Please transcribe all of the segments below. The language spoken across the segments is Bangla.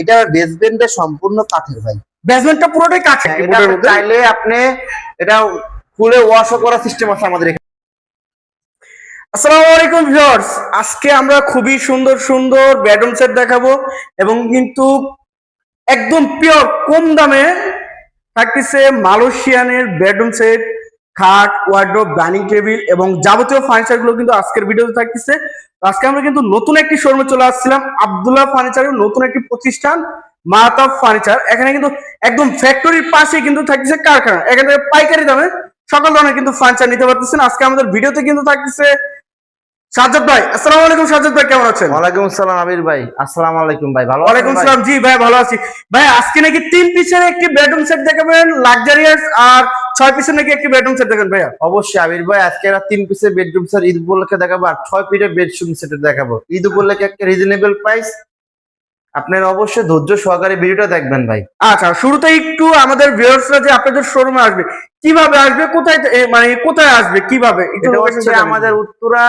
এটা বেসমেন্টটা সম্পূর্ণ কাঠের ভাই। বেসমেন্টটা পুরোটাই কাঠের। এটা চাইলে আপনি এটা খুলে ওয়াশও করার সিস্টেম আছে আমাদের এখানে। আসসালামু আলাইকুম ভিউয়ার্স, আজকে আমরা খুবই সুন্দর সুন্দর বেডরুম সেট দেখাবো এবং কিন্তু একদম পিওর কম দামে থাকতেছে মালয়েশিয়ানের বেডরুম সেট, খাট, ওয়ার্ডরোব, ডাইনিং টেবিল এবং যাবতীয় ফার্নিচার গুলো কিন্তু আজকের ভিডিওতে থাকতেছে। আজকে আমরা কিন্তু নতুন একটি শোরুমে চলে আসছিলাম, আব্দুল্লাহ ফার্নিচারের নতুন একটি প্রতিষ্ঠান মাহতাব ফার্নিচার। এখানে কিন্তু একদম ফ্যাক্টরির পাশে কিন্তু থাকতেছে কারখানা, এখানে থেকে পাইকারি দামে সকল ধরনের কিন্তু ফার্নিচার নিতে পারতেছেন। আজকে আমাদের ভিডিওতে কিন্তু থাকতেছে সাজ্জাদ ভাই। আসসালামু আলাইকুম সাজ্জাদ ভাই, কেমন আছেন? ওয়ালাইকুম আসসালাম আমির ভাই। আসসালামু আলাইকুম ভাই, ভালো আছেন? ওয়ালাইকুম আসসালাম, জি ভাই ভালো আছি। ভাই আজকে নাকি 3 পিসের একটি বেডরুম সেট দেখাবেন লাক্সারিয়াস, আর 6 পিসের নাকি একটি বেডরুম সেট দেখাবেন ভাইয়া? অবশ্যই আমির ভাই, আজকে আমরা 3 পিসের বেডরুম সেট ঈদ উপলক্ষে দেখাবো, আর 6 পিসের বেডরুম সেট দেখাবো ঈদ উপলক্ষে একটা রিজনেবল প্রাইস। আপনারা অবশ্যই ধৈর্য সহকারে ভিডিওটা দেখবেন ভাই। আচ্ছা, শুরুতে একটু আমাদের ভিউয়ার্সরা যে আপনাদের শোরুমে আসবে কিভাবে আসবে, কোথায় মানে কোথায় আসবে কিভাবে, এটা হচ্ছে আমাদের উত্তরা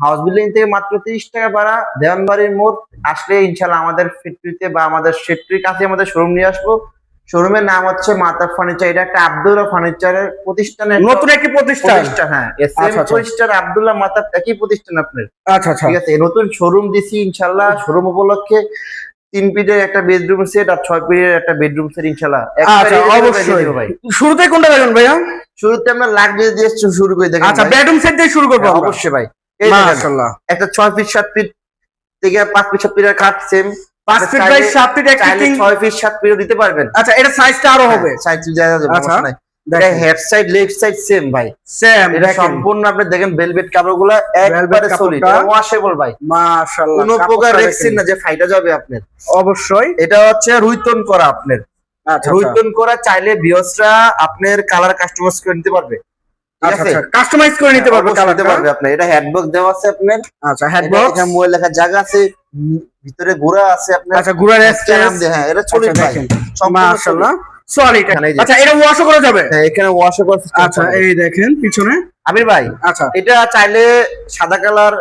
হাউস বিল্ডিং থেকে মাত্র 30 টাকা ভাড়া, দেওয়ানবাড়ির মোড় আসলে ইনশাআল্লাহ আমাদের ফ্যাক্টরিতে বা আমাদের ফ্যাক্টরির কাছে আমাদের শোরুম নিয়ে আসবো। শোরুমের নাম হচ্ছে মাহতাব ফার্নিচার। এটা একটা আব্দুল্লাহ ফার্নিচারের প্রতিষ্ঠানের নতুন একটি প্রতিষ্ঠান। হ্যাঁ, প্রতিষ্ঠান আব্দুল্লাহ মাহতাব একই প্রতিষ্ঠান আপনার। আচ্ছা আচ্ছা, ঠিক আছে, নতুন শোরুম দিছি ইনশাআল্লাহ। শোরুম উপলক্ষে 3 পিসের একটা বেডরুম সেট আর 6 পিসের একটা বেডরুম সেট ইনশাআল্লাহ। আচ্ছা অবশ্যই ভাই। শুরুতে কোনটা দেখেন ভাইয়া? শুরুতে আমরা লাক্সারি দিয়ে শুরু করে দেখেন। আচ্ছা, বেডরুম সেট দিয়ে শুরু করব। অবশ্যই ভাই। এই মাশাআল্লাহ, একটা 6 ফিট 7 ফিট থেকে 5 ফিট 7 ফিটের খাট সেম 5 ফিট বাই 7 ফিট একটা 6 ফিট 7 ফিটও দিতে পারবেন। আচ্ছা, এটা সাইজটা আরো হবে, সাইজ জায়গা যাবে। আচ্ছা এটা head side left side same ভাই, সেম। এটা সম্পূর্ণ আপনি দেখেন ভেলভেট কাপড়গুলো একবারে সলিড, ওয়াশেবল ভাই। মাশাআল্লাহ, কোনো প্রকার রেক্সিন না যে ফাইটা যাবে আপনার। অবশ্যই এটা হচ্ছে রুইতন করা আপনার। আচ্ছা, রুইতন করা চাইলে ভিউয়ার্সরা আপনার কালার কাস্টমাইজ করে নিতে পারবে। ঠিক আছে, কাস্টমাইজ করে নিতে পারবে, কালার দিতে পারবে আপনার। এটা হেডবক্স দেওয়া আছে আপনার। আচ্ছা, হেডবক্স, এখানে মোবাইল লেখার জায়গা আছে, ভিতরে গুড়া আছে আপনার। আচ্ছা, গুড়া রেস্টেম। হ্যাঁ, এটা সলিড ভাই, মাশাআল্লাহ সলিড। আচ্ছা, এটা ওয়াশও করা যাবে? হ্যাঁ, এখানে ওয়াশও করা সিস্টেম। আচ্ছা, এই দেখেন পিছনে আমির ভাই। আচ্ছা, এটা চাইলে সাদা কালার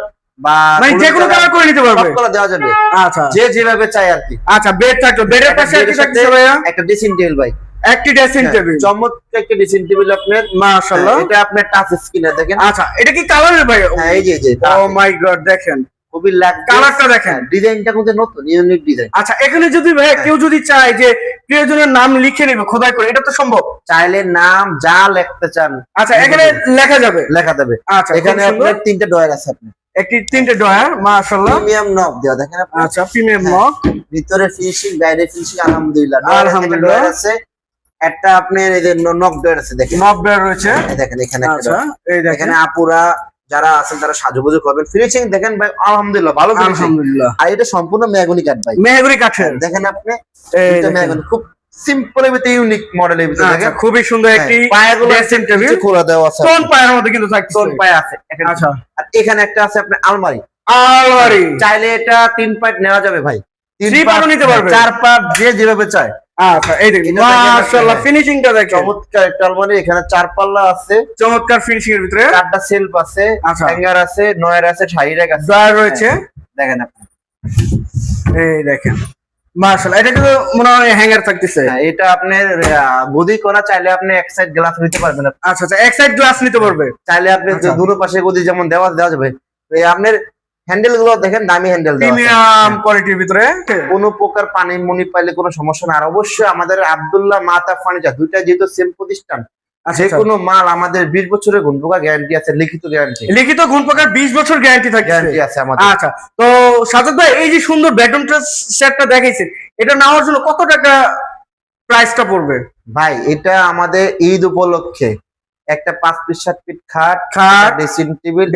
বা মানে যে কোনো কালার করে নিতে পারবে, সব কালার দেওয়া যাবে। আচ্ছা, যে যেভাবে চাই আর কি। আচ্ছা, বেড থাকবে, বেডের পাশে কি থাকছে ভাইয়া? একটা ড্রেসিং টেবিল ভাই, একটি ড্রেসিং টেবিল, চমৎকার একটা ড্রেসিং টেবিল আপনার। মাশাআল্লাহ, এটা আপনার টাচ স্ক্রিনে দেখেন। আচ্ছা, এটা কি কালারের ভাই? হ্যাঁ, এই যে ও মাই গড, দেখেন খুবই লাগ কালারটা দেখেন, ডিজাইনটা কিন্তু নতুন ইউনিক ডিজাইন। আচ্ছা, এখানে যদি ভাই কেউ যদি চায় যে প্রিয়জনের নাম লিখে নেবে খোদাই করে, এটা তো সম্ভব? চাইলে নাম যা লিখতে চান, আচ্ছা, এখানে লেখা যাবে, লেখা যাবে। আচ্ছা, এখানে আপনার 3টে ডয়ার আছে আপনার, একটি 3টে ডয়ার, মাশাআল্লাহ প্রিমিয়াম নক দেওয়া দেখেন আপনি। আচ্ছা, প্রিমিয়াম নক, ভিতরে ফিনিশিং বাইরে ফিনিশিং আলহামদুলিল্লাহ। আলহামদুলিল্লাহ আছে একটা আপনার এই যে নক ডয়ার আছে দেখেন, নক ডয়ার রয়েছে দেখেন এখানে একটা। আচ্ছা, এই দেখেন এখানে আপুরা যারা আছেন তারা সাজুগুজু করবেন। ফিনিশিং দেখেন ভাই, আলহামদুলিল্লাহ ভালো ফিনিশিং। আলহামদুলিল্লাহ, আর এটা সম্পূর্ণ মেহগনি কাঠ ভাই, মেহগনি কাঠের। দেখেন আপনি, এটা মেহগনি খুব সিম্পল এর ভিতরে ইউনিক মডেলের ভিতরে দেখেন। খুবই সুন্দর একটি ড্রেসিং টেবিল, খোলা দেওয়া আছে, স্টোন পায়ের মধ্যে কিন্তু থাকছে, স্টোন পায়া আছে। আচ্ছা, আর এখানে একটা আছে আপনার আলমারি। আলমারি চাইলে এটা 3 পার্ট নেওয়া যাবে ভাই, 3 পার্টও নিতে পারবে, 4 পার্ট যে যেভাবে চায়। আচ্ছা, এই দেখেন মাশাআল্লাহ, ফিনিশিংটা দেখেন চমৎকার একটা আলমারি। এখানে 4 পাল্লা আছে, চমৎকার ফিনিশিং এর ভিতরে 4টা সেলফ আছে, হ্যাঙ্গার আছে, নয়ের আছে, শাড়ি রেক আছে, ড্রয়ার রয়েছে। দেখেন আপনি, এই দেখেন মাশাআল্লাহ, এটা কিন্তু মনে হয় হ্যাঙ্গার থাকতেছে। এটা আপনার গদি করা, চাইলে আপনি এক সাইড গ্লাস নিতে পারবেন। আচ্ছা আচ্ছা, এক সাইড গ্লাস নিতে পারবে, চাইলে আপনি দুটো পাশে গদি যেমন দেওয়া যাবে। আপনার হ্যান্ডেল গুলো দেখেন, দামি হ্যান্ডেল, প্রিমিয়াম কোয়ালিটির ভিতরে, কোনো প্রকার পানি মনি পাইলে কোনো সমস্যা না। আর অবশ্যই আমাদের আব্দুল্লাহ মাহতাব ফার্নিচার দুইটা যেহেতু সেম প্রতিষ্ঠান, যে কোনো মাল আমাদের 20 বছরের গুণপোকা গ্যারান্টি আছে, লিখিত গ্যারান্টি, লিখিত গুণপোকার 20 বছর গ্যারান্টি গ্যারান্টি আছে আমাদের। আচ্ছা, তো সাজ্জাদ ভাই এই যে সুন্দর বেডরুম সেটটা দেখাইছেন, এটা নেওয়ার জন্য কত টাকা প্রাইসটা পড়বে ভাই? এটা আমাদের ঈদ উপলক্ষে একটা 5 ফিট 7 ফিট খাট, ড্রেসিং টেবিল,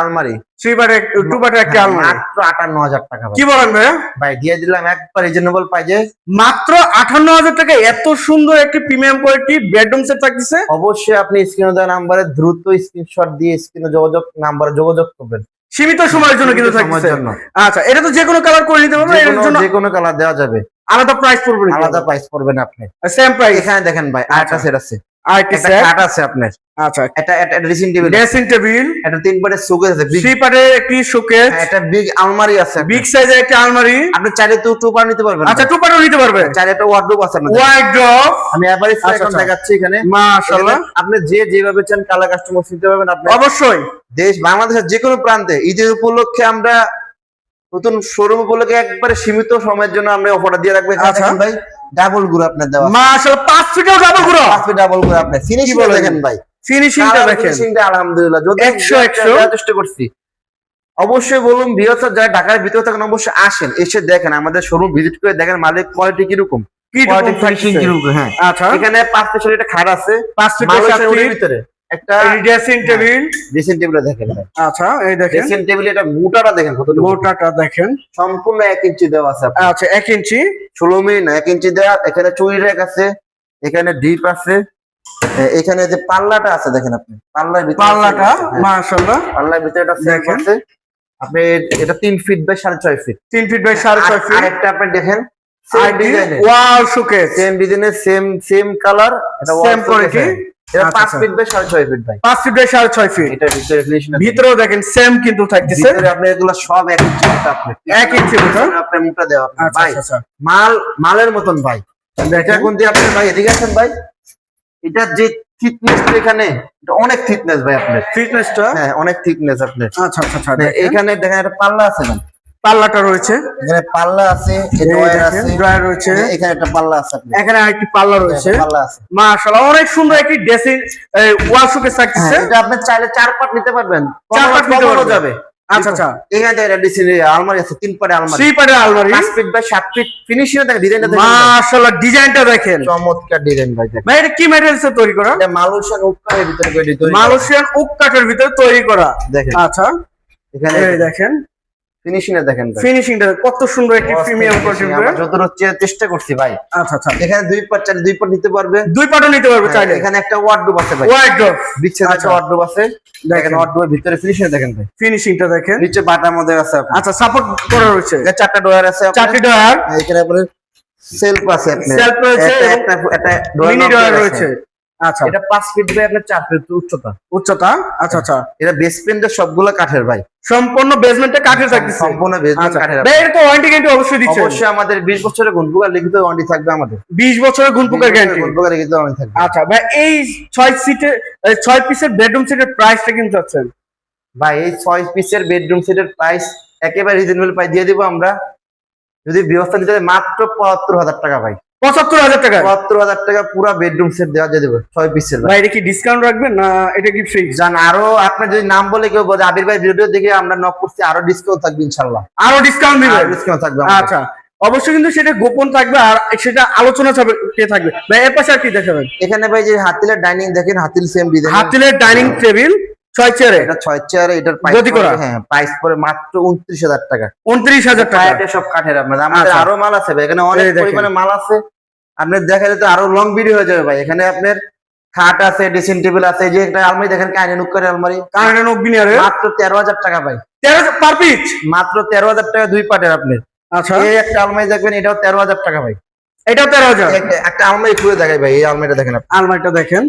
আলমারি, 2 পার্টের একটা আলমারি মাত্র 58,000 টাকা। কি বলেন ভাই? ভাই দিয়ে দিলাম একবার রিজনেবল প্রাইজে, মাত্র 58,000 টাকা এত সুন্দর একটি প্রিমিয়াম কোয়ালিটি বেডরুম সেট থাকতেছে। অবশ্যই আপনি স্ক্রিনে দেওয়া নাম্বারে দ্রুত স্ক্রিনশট দিয়ে স্ক্রিনে যোগাযোগ করবেন, সীমিত সময়ের জন্য কিন্তু থাকতেছে। আচ্ছা, এটা তো যে কোনো কালার করে নিতে পারবেন, এর জন্য যে কোনো কালার দেওয়া যাবে, আলাদা প্রাইস পড়বে, আলাদা প্রাইস পড়বেন আপনি, সেম প্রাইস। এখানে দেখেন ভাই আরেকটা সেট আছে, আইটি একটা সেট। খাট আছে আপনার, আচ্ছা, একটা একটা ড্রেসিং টেবিল, ড্রেসিং টেবিল, একটা 3 পাটের শোকেস আছে, থ্রি পার্টের একটি শোকেস, একটা বিগ আলমারি আছে, বিগ সাইজের একটি আলমারি। আপনি চাইলে তো টু পার নিতে পারবেন। আচ্ছা, টু পার্টও নিতে পারবে। চাইলে একটা ওয়ার্ডরোব আছে আপনাদের। ওয়ার্ডরোব। আমি এভারেজ আচ্ছা, এখন আচ্ছা। দেখাচ্ছি এখানে। মাশাআল্লাহ, এখানে আপনি যেভাবে চান কালার কাস্টমার নিতে পারবেন। আপনি অবশ্যই। দেশ বাংলাদেশের যে কোনো প্রান্তে ঈদের উপলক্ষে আমরা নতুন শোরুম উপলক্ষে একবারে সীমিত সময়ের জন্য আমরা অফারটা দিয়ে রাখবো। এখানে আচ্ছা। দেখেন ভাই ডাবল গুলো আপনার দেওয়া, মাশাআল্লাহ, 5 ফিটেও ডাবল গুলো। 5 ফিট ডাবল গুলো আপনার ফিনিশিং বলেন? দেখেন ভাই, ফিনিশিংটা দেখেন, ফিনিশিংটা আলহামদুলিল্লাহ যদি 100 দেওয়ার চেষ্টা করছি। অবশ্যই বলুন ভিউয়ার্স যারা ঢাকার ভিতরে থাকেন অবশ্যই আসেন, এসে দেখেন আমাদের শোরুম ভিজিট করে দেখেন মালিক কোয়ালিটি কিরকম, কি কোয়ালিটি রকম ফিনিশিং থাকছে? কিরকম। হ্যাঁ, আচ্ছা, এখানে 5 ফিটের একটা খাট আছে, 5 ফিটের মালয়েশিয়ার সাথে ওটার ভিতরে একটা ড্রেসিং টেবিল। ড্রেসিং টেবিল দেখেন ভাই। আচ্ছা, এই দেখেন ড্রেসিং টেবিল এটা মোটাটা দেখেন কতটুকু, মোটাটা দেখেন। সম্পূর্ণ 1 ইঞ্চি দেওয়া আছে আপনার। আচ্ছা, 1 ইঞ্চি 16 মিলি না 1 ইঞ্চি দেওয়া। এখানে চুরি র্যাক আছে, এখানে ডিপ আছে, এখানে যে পাল্লাটা আছে দেখেন আপনি, পাল্লার ভিতরে পাল্লাটা। হ্যাঁ, মাশাআল্লাহ, পাল্লার ভিতরে একটা সেলফ দেখেন। আছে। আপনি এটা 3 feet by 6.5 feet. 3 feet by 6.5 feet. আরেকটা আপনি দেখেন সেম আইটি ডিজাইনের, ওয়াল শোকেস, সেম ডিজাইনের, সেম কালার, এটা সেম কোয়ালিটি। এটা আচ্ছা, 5 আচ্ছা। ফিট বাই 6.5 ফিট ভাই। 5 ফিট বাই 6.5 ফিট। এটা ভিতরে ফিনিশিং ভিতরেও দেখেন সেম কিন্তু থাকতেছে, ভিতরে আপনি এগুলো সব 1 ইঞ্চি মোটা আপনি 1 ইঞ্চি মোটা। আপনার মোটা দেওয়া আপনার আচ্ছা, ভাই। আচ্ছা, মালের মতন ভাই। এটা দেখেন কোন দিয়ে আপনি ভাই এদিকে আসেন ভাই, এটা যে থিকনেস এখানে এটা অনেক থিকনেস ভাই আপনার। ফিটনেসটা। হ্যাঁ, অনেক থিকনেস আপনার। আচ্ছা, আচ্ছা, আচ্ছা, দেখেন এখানে দেখেন একটা পাল্লা আছে না, পাল্লাটা রয়েছে, এখানে পাল্লা আছে, এই ড্রয়ার দেখেন আছে, ড্রয়ার রয়েছে, এখানে একটা পাল্লা আছে আপনার, এখানে আরেকটি পাল্লা রয়েছে। একটা পাল্লা আছে। মাশাআল্লাহ, অনেক সুন্দর একটি ড্রেসিং ওয়াল শোকেস থাকতেছে। হ্যাঁ, এটা আপনি চাইলে 4 পার্ট নিতে পারবেন, 4 পার্ট নিতে কমানো পারবেন। যাবে। আচ্ছা, আচ্ছা, এখানে দেখেন ডিসি আলমারি আছে, 3 পাটে আলমারি, 3 পার্টের আলমারি। 5 ফিট বাই 7 ফিট ফিনিশিং দেখেন, ডিজাইনটা দেখেন ভাই। মাশাআল্লাহ, ডিজাইনটা দেখেন। চমৎকার ডিজাইন ভাই দেখেন। ভাই, এটা কি ম্যাটেরিয়ালসে তৈরি করা? এটা মালয়েশিয়ান উপকারের ভিতরে তৈরি করা। মালয়েশিয়ান ওক কাঠের ভিতরে তৈরি করা। দেখেন আচ্ছা, এখানে এই দেখেন ফিনিশিং দেখেন ভাই, ফিনিশিংটা কত সুন্দর, একটি প্রিমিয়াম কোয়ালিটির। আমরা যতটুকু চেষ্টা করছি ভাই। আচ্ছা, আচ্ছা, এখানে 2 পার্ট চাইলে 2 পার্ট নিতে পারবে। 2 পার্টও নিতে পারবে চাইলে। এখানে একটা ওয়ার্ডরোব আছে ভাই, ওয়ার্ডরোব, নিচে আচ্ছা। একটা ওয়ার্ডরোব আছে, দেখেন ওয়ার্ডরোবের ভিতরে ফিনিশিং দেখেন ভাই, ফিনিশিংটা দেখেন। নিচে বাটার মধ্যে আছে আপনার। আচ্ছা, সাপোর্ট করা রয়েছে, এখানে 4টা ডয়ার আছে আপনার। 4টি ডয়ার, এখানে আপনার সেলফ আছে আপনার, সেলফ রয়েছে, একটা মিনি ডয়ার রয়েছে। আচ্ছা, এটা 5 ফিট বাই আপনার 4 ফিট উচ্চতা। উচ্চতা। আচ্ছা, আচ্ছা, এটা বেসমেন্টের সবগুলো কাঠের ভাই, সম্পূর্ণ বেসমেন্টে কাঠের থাকতেছে। সম্পূর্ণ বেসমেন্ট আচ্ছা, কাঠের। ভাই, এটা তো ওয়ারেন্টি গ্যারান্টি অবশ্যই দিচ্ছে। অবশ্যই আমাদের 20 বছরের গুণপোকার লিখিত ওয়ারেন্টি থাকবে আমাদের। 20 বছরের গুণপোকার গ্যারান্টি। গুণপোকার লিখিত ওয়ারেন্টি থাকবে। আচ্ছা ভাই, এই 6 পিসের বেডরুম সেটের প্রাইসটা কিন্তু চাচ্ছেন? ভাই এই 6 পিসের বেডরুম সেটের প্রাইস একেবারে রিজনেবল প্রাইস দিয়ে দিব আমরা, যদি ব্যবস্থা নিতে হয়, মাত্র ৭৫,০০০ টাকা ভাই। ৭৫,০০০ টাকা? ৭৫,০০০ টাকা পুরো বেডরুম সেট দেওয়া দিয়ে দেবো 6 পিসের ভাই। ভাই, এটা কি ডিসকাউন্ট রাখবেন না এটা কি ফিক্স? জান আরো আপনার যদি নাম বলে কেউ বলে আবির ভাই ভিডিও দেখে আমরা নক করছি, আরো ডিসকাউন্ট থাকবে ইনশাআল্লাহ। আরো ডিসকাউন্ট দিবেন? আরো ডিসকাউন্ট থাকবে আমাদের। আচ্ছা, অবশ্যই কিন্তু সেটা গোপন থাকবে আর সেটা আলোচনা কে থাকবে। ভাই, এর পাশে আর কি দেখাবেন? এখানে ভাই যে হাতিলের ডাইনিং দেখেন, হাতিল সেম ডিজাইন, হাতিলের ডাইনিং টেবিল 6 চেয়ারে, এটা 6 চেয়ারে, এটার প্রাইস গদি করা। হ্যাঁ প্রাইস পড়ে মাত্র 29,০০০ টাকা। 29,০০০ টাকা। এটা সব কাঠের আপনাদের, আমাদের আচ্ছা। আরো মাল আছে ভাই, এখানে অনেক এই দেখেন। পরিমাণে মাল আছে। আপনার দেখা যেত আরো লং ভিডিও হয়ে যাবে ভাই। এখানে আপনার খাট আছে, ড্রেসিং টেবিল আছে, এই যে একটা আলমারি দেখেন, কাইনে নুক্কারের আলমারি, কারণ নকবিনিয়ারে মাত্র 13,০০০ টাকা ভাই। 13 পার পিস? মাত্র 13,০০০ টাকা 2 পাটের আপনার। আচ্ছা, এই একটা আলমারি দেখবেন, এটাও 13,০০০ টাকা ভাই। এটাও 13,০০০? একটা আলমারি খুলে দেখাই ভাই, এই আলমারিটা দেখেন আপনি। আলমারিটা দেখেন,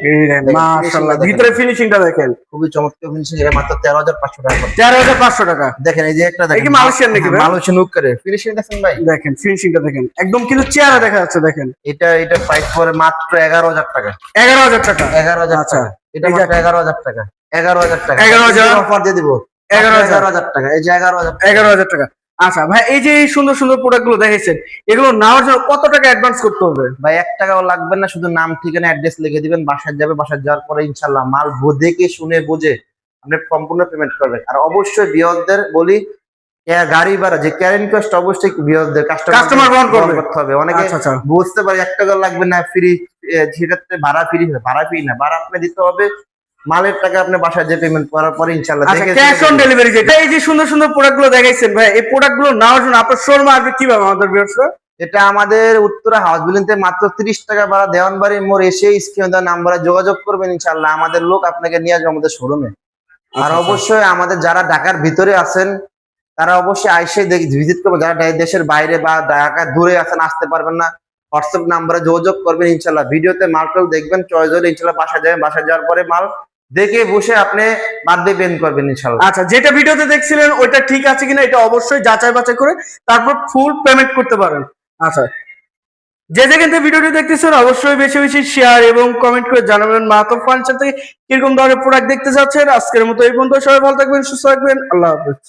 এই দেখেন, মাশাআল্লাহ, ভিতরে ফিনিশিংটা দেখেন, খুবই চমৎকার ফিনিশিং, এটা মাত্র 13,৫০০ টাকা। 13,৫০০ টাকা। দেখেন এই যে একটা এই দেখেন, কি মালয়েশিয়ান নাকি ভাই? মালয়েশিয়ান নুক্কারের ফিনিশিং দেখেন ভাই, দেখেন ফিনিশিংটা দেখেন, একদম কিন্তু চেহারা দেখা যাচ্ছে। দেখেন, এটা প্রাইস পড়ে মাত্র 11,০০০ টাকা। 11,০০০ টাকা? 11,০০০ আচ্ছা, টাকা, এটা মাত্র 11,০০০ টাকা। 11,০০০ টাকা 11,০০০ অফার দিয়ে দিব। 11,০০০ টাকা, এই যে 11,০০০ টাকা। 11,০০০ টাকা। আচ্ছা ভাই, এই যে এই সুন্দর সুন্দর প্রোডাক্ট গুলো দেখাইছেন, এগুলো নেওয়ার জন্য কত টাকা অ্যাডভান্স করতে হবে? ভাই 1 টাকাও লাগবে না, শুধু নাম ঠিকানা অ্যাড্রেস লিখে দিবেন, বাসায় যাবে, বাসায় যাওয়ার পরে ইনশাআল্লাহ মাল দেখে শুনে বুঝে আপনি সম্পূর্ণ পেমেন্ট করবেন। আর অবশ্যই বিয়রদের বলি, গাড়ি ভাড়া যে ক্যারেন্ট কস্ট অবশ্যই বিয়রদের কাস্টমার বহন করবে। করতে হবে। অনেকে আচ্ছা, আচ্ছা, বুঝতে পারে 1 টাকা লাগবে না, ফ্রি, সেক্ষেত্রে ভাড়া ফ্রি, ভাড়া ফ্রি না, ভাড়া আপনি দিতে হবে, মালের টাকা আপনি বাসায় যে পেমেন্ট করার পরে ইনশাআল্লাহ আচ্ছা, দেখে ক্যাশ অন ডেলিভারি। যেটা এই যে সুন্দর সুন্দর প্রোডাক্ট গুলো দেখাইছেন ভাই, এই প্রোডাক্ট গুলো নেওয়ার জন্য আপনার শোরুমে আসবে কিভাবে আমাদের ভিউয়ার্সরা? এটা আমাদের উত্তরা হাউস বিল্ডিং মাত্র 30 টাকা ভাড়া, দেওয়ানবাড়ি মোড় এসে স্ক্রিনে দেওয়া নাম্বারে যোগাযোগ করবেন, ইনশাআল্লাহ আমাদের লোক আপনাকে নিয়ে আসবে আমাদের শোরুমে। আর অবশ্যই আমাদের যারা ঢাকার ভিতরে আছেন তারা অবশ্যই আইসে ভিজিট করবে, যারা দেশের বাইরে বা ঢাকার দূরে আছেন, আসতে পারবেন না, হোয়াটসঅ্যাপ নাম্বারে যোগাযোগ করবেন। ইনশাল্লাহ ভিডিওতে মালটাও দেখবেন, চয়েস হলে ইনশাল্লাহ বাসায় যাবেন, বাসায় যাওয়ার পরে মাল দেখে বসে আপনি বার্থডে পেন করবেন ইনশাল্লাহ। আচ্ছা, যেটা ভিডিওতে দেখছিলেন ওইটা ঠিক আছে কিনা এটা অবশ্যই যাচাই বাছাই করে তারপর ফুল পেমেন্ট করতে পারেন। আচ্ছা, যে যেখান থেকে ভিডিওটি দেখতেছেন অবশ্যই বেশি বেশি শেয়ার এবং কমেন্ট করে জানাবেন মাহাতো ফার্নিচার থেকে কিরকম ধরনের প্রোডাক্ট দেখতে চাচ্ছেন। আজকের মতো এই পর্যন্ত, সবাই ভালো থাকবেন, সুস্থ থাকবেন, আল্লাহ হাফেজ।